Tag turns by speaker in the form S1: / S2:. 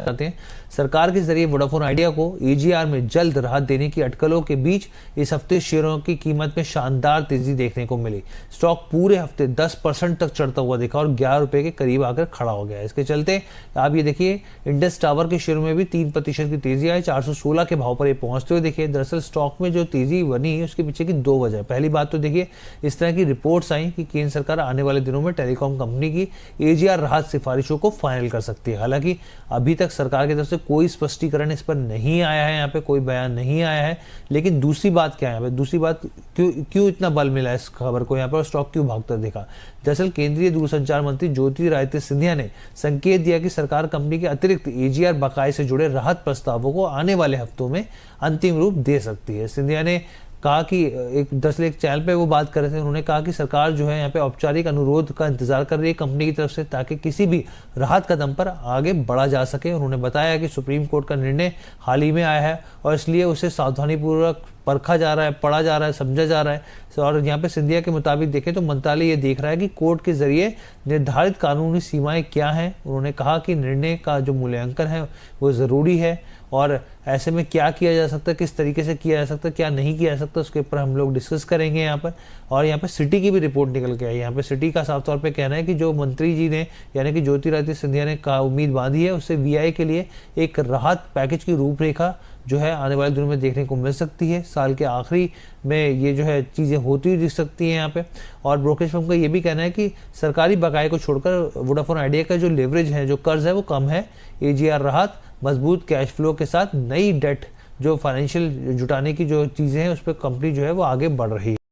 S1: आते हैं। सरकार के जरिए वोडाफोन आइडिया को एजीआर में जल्द राहत देने की अटकलों के बीच इस हफ्ते शेयरों की कीमत में शानदार तेजी देखने को मिली। स्टॉक पूरे हफ्ते 10% तक चढ़ता हुआ दिखा और 11 रुपए के करीब आकर खड़ा हो गया। इसके चलते आप ये देखिए इंडस टावर के शेयरों में भी 3% की तेजी आई, 416 के भाव पर ये पहुंचते हुए देखिए। दरअसल स्टॉक में जो तेजी बनी उसके पीछे की दो वजह। पहली बात तो देखिए इस तरह की रिपोर्ट्स आई कि केंद्र सरकार आने वाले दिनों में टेलीकॉम कंपनी की एजीआर राहत सिफारिशों को फाइनल कर सकती है। हालांकि अभी तक सरकार की तरफ से कोई स्पष्टीकरण इस पर नहीं आया है, यहाँ पे कोई बयान नहीं आया है। लेकिन दूसरी बात क्या है, यहाँ पे दूसरी बात क्यों इतना बल मिला इस खबर को, यहाँ पर स्टॉक क्यों भागता दिखा। दरअसल केंद्रीय दूरसंचार मंत्री ज्योतिरादित्य सिंधिया ने संकेत दिया कि सरकार कंपनी के अतिरिक्त एजीआर बकाये से जुड़े राहत प्रस्तावों को आने वाले हफ्तों में अंतिम रूप दे सकती है। सिंधिया ने कहा कि एक चैनल पे वो बात कर रहे थे, उन्होंने कहा कि सरकार जो है यहाँ पे औपचारिक अनुरोध का इंतजार कर रही है कंपनी की तरफ से, ताकि किसी भी राहत कदम पर आगे बढ़ा जा सके। उन्होंने बताया कि सुप्रीम कोर्ट का निर्णय हाल ही में आया है और इसलिए उसे सावधानीपूर्वक परखा जा रहा है, पढ़ा जा रहा है, समझा जा रहा है। और यहाँ पे सिंधिया के मुताबिक देखें तो मंत्रालय ये देख रहा है कि कोर्ट के जरिए निर्धारित कानूनी सीमाएं क्या हैं। उन्होंने कहा कि निर्णय का जो मूल्यांकन है वो ज़रूरी है और ऐसे में क्या किया जा सकता है, किस तरीके से किया जा सकता है, क्या नहीं किया जा सकता, उसके ऊपर हम लोग डिस्कस करेंगे यहाँ पर। और यहाँ पे सिटी की भी रिपोर्ट निकल के आई। यहाँ पे सिटी का साफ तौर पे कहना है कि जो मंत्री जी ने यानी कि ज्योतिरादित्य सिंधिया ने उम्मीद बांधी है, उससे वीआई के लिए एक राहत पैकेज की रूपरेखा जो है आने वाले दिनों में देखने को मिल सकती है। साल के आखिरी में ये जो है चीज़ें होती हुई दिख सकती हैं यहाँ पे। और ब्रोकरेज फर्म का ये भी कहना है कि सरकारी बकाये को छोड़कर वोडाफोन आइडिया का जो लेवरेज है, जो कर्ज है, वो कम है। एजीआर राहत, मजबूत कैश फ्लो के साथ नई डेट जो फाइनेंशियल जुटाने की जो चीज़ें हैं उस पर कंपनी जो है वो आगे बढ़ रही है।